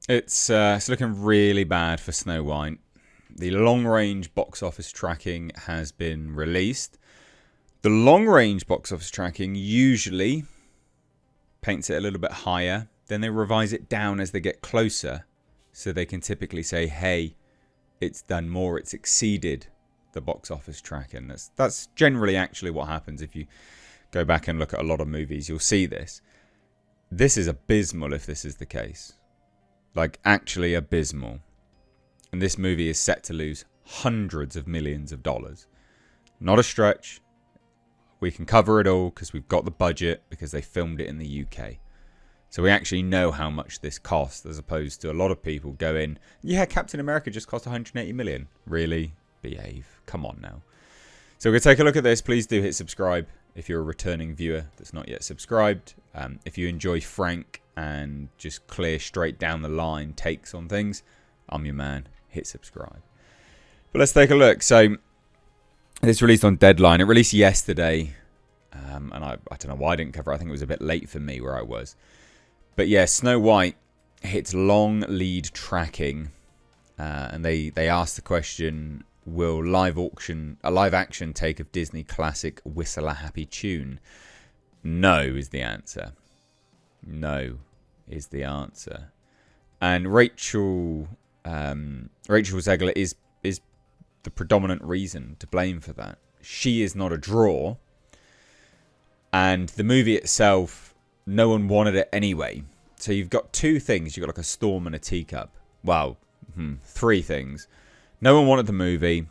It's looking really bad for Snow White. The long-range box office tracking has been released. The long-range box office tracking usually paints it a little bit higher. Then they revise it down as they get closer. So they can typically say, hey, it's done more. It's exceeded the box office tracking. That's generally actually what happens. If you go back and look at a lot of movies, you'll see this. This is abysmal if this is the case. Like, actually abysmal. And this movie is set to lose hundreds of millions of dollars. Not a stretch. We can cover it all because we've got the budget because they filmed it in the UK. So we actually know how much this cost, as opposed to a lot of people going, yeah, Captain America just cost 180 million. Really? Behave. Come on now. So we're going to take a look at this. Please do hit subscribe if you're a returning viewer that's not yet subscribed. If you enjoy frank and just clear straight down the line takes on things, I'm your man. Hit subscribe. But let's take a look. So this released on Deadline. It released yesterday. And I don't know why I didn't cover it. I think it was a bit late for me where I was. But yeah, Snow White hits long lead tracking. And they asked the question, will a live action take of Disney classic Whistle a Happy Tune? No is the answer. No is the answer. And Rachel Zegler is the predominant reason to blame for that. She is not a draw. And the movie itself, no one wanted it anyway. So you've got two things. You've got like a storm and a teacup. Well, three things. No one wanted the movie.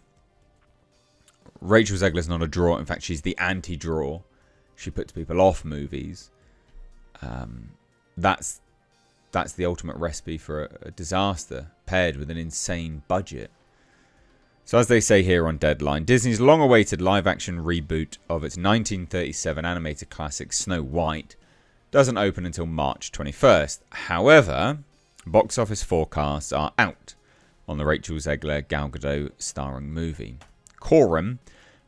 Rachel Zegler's not a draw. In fact, she's the anti-draw. She puts people off movies. That's the ultimate recipe for a disaster paired with an insane budget. So as they say here on Deadline, Disney's long-awaited live-action reboot of its 1937 animated classic Snow White doesn't open until March 21st. However, box office forecasts are out on the Rachel Zegler Gal Gadot starring movie. Quorum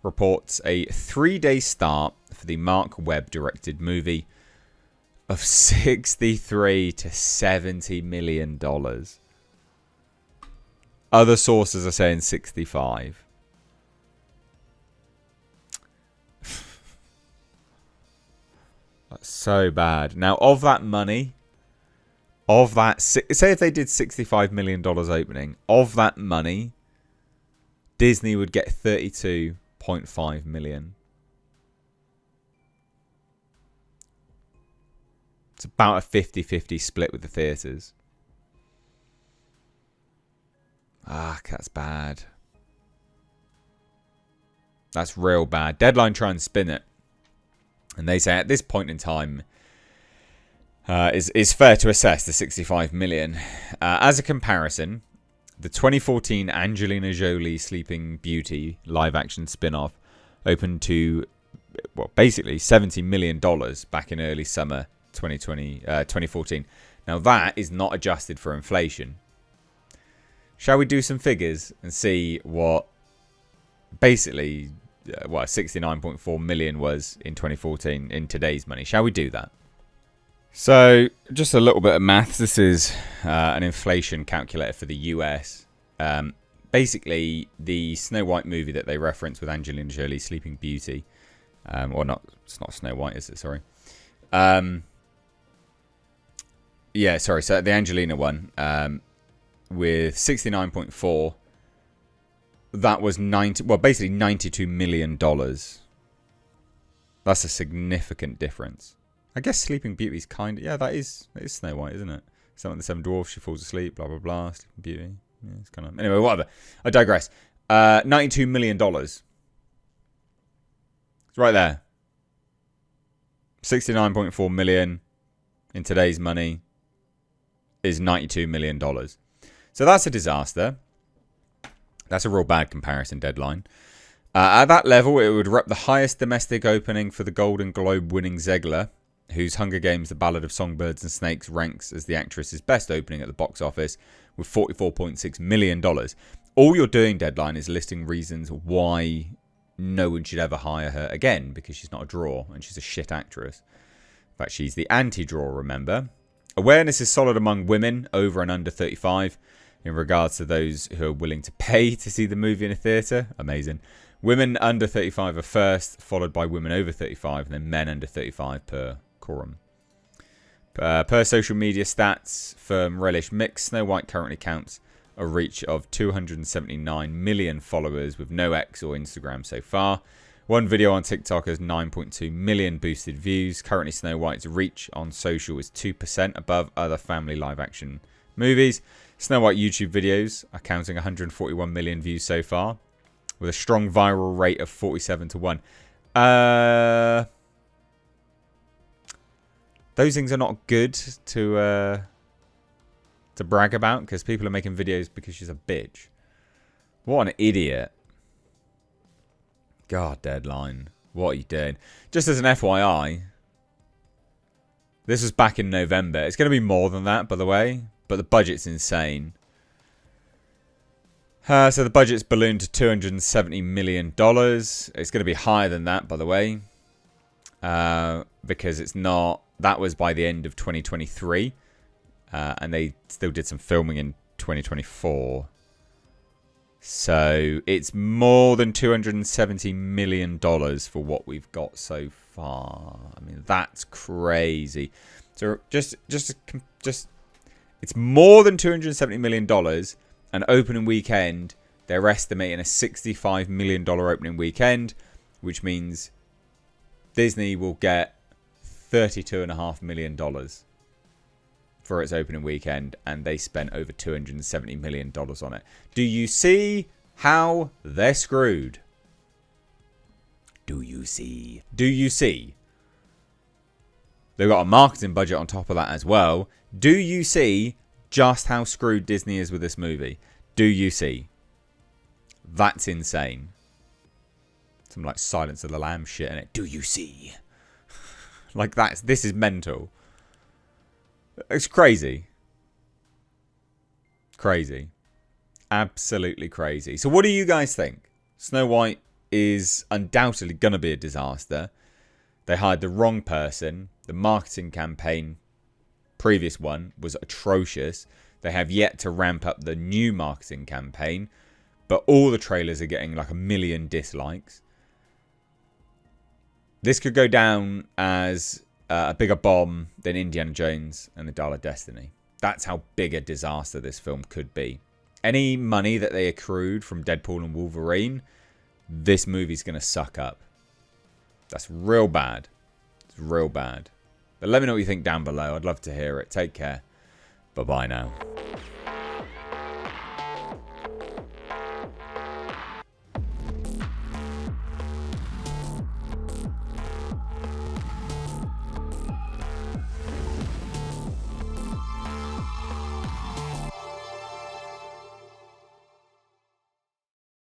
reports a 3-day start for the Mark Webb directed movie of $63 to $70 million. Other sources are saying 65. That's so bad. Now, of that money, say if they did $65 million opening, of that money, Disney would get $32.5 million. It's about a 50-50 split with the theatres. That's bad. That's real bad. Deadline try and spin it. And they say at this point in time, is fair to assess the 65 million. As a comparison, the 2014 Angelina Jolie Sleeping Beauty live-action spin-off opened to, well, basically $70 million back in early summer 2014. Now that is not adjusted for inflation. Shall we do some figures and see what basically 69.4 million was in 2014 in today's money? Shall we do that? So just a little bit of maths. This is an inflation calculator for the US. Basically, the Snow White movie that they reference with Angelina Jolie, Sleeping Beauty, or not? It's not Snow White, is it? Sorry. Yeah, sorry. So the Angelina one. With 69.4, that was basically $92 million. That's a significant difference. I guess Sleeping Beauty's that is Snow White, isn't it? Something like the Seven Dwarfs, she falls asleep, blah blah blah. Sleeping Beauty, yeah, it's kind of, anyway, whatever. I digress. $92 million. It's right there. 69.4 million in today's money is $92 million. So that's a disaster. That's a real bad comparison, Deadline. At that level, it would rep the highest domestic opening for the Golden Globe winning Zegler, whose Hunger Games, The Ballad of Songbirds and Snakes ranks as the actress's best opening at the box office with $44.6 million. All you're doing, Deadline, is listing reasons why no one should ever hire her again, because she's not a draw and she's a shit actress. In fact, she's the anti-draw, remember? Awareness is solid among women over and under 35 in regards to those who are willing to pay to see the movie in a theatre. Amazing. Women under 35 are first, followed by women over 35, and then men under 35 per quorum. Per social media stats, firm relish mix, Snow White currently counts a reach of 279 million followers with no X or Instagram so far. One video on TikTok has 9.2 million boosted views. Currently, Snow White's reach on social is 2% above other family live-action movies. Snow White YouTube videos are counting 141 million views so far, with a strong viral rate of 47 to 1. Those things are not good to brag about, because people are making videos because she's a bitch. What an idiot. God, Deadline. What are you doing? Just as an FYI, this was back in November. It's going to be more than that, by the way, but the budget's insane. So the budget's ballooned to $270 million. It's going to be higher than that, by the way, because it's not... That was by the end of 2023, and they still did some filming in 2024. So it's more than $270 million for what we've got so far. I mean, that's crazy. So just it's more than $270 million. An opening weekend, they're estimating a $65 million opening weekend, which means Disney will get $32.5 million for its opening weekend, and they spent over $270 million on it. Do you see how they're screwed? Do you see? Do you see? They've got a marketing budget on top of that as well. Do you see just how screwed Disney is with this movie? Do you see? That's insane. Some like Silence of the Lambs shit in it. Do you see? Like this is mental. It's crazy. Crazy. Absolutely crazy. So what do you guys think? Snow White is undoubtedly going to be a disaster. They hired the wrong person. The marketing campaign, previous one, was atrocious. They have yet to ramp up the new marketing campaign, but all the trailers are getting like 1 million dislikes. This could go down as a bigger bomb than Indiana Jones and the Dial of Destiny. That's how big a disaster this film could be. Any money that they accrued from Deadpool and Wolverine, this movie's going to suck up. That's real bad. It's real bad. But let me know what you think down below. I'd love to hear it. Take care. Bye-bye now.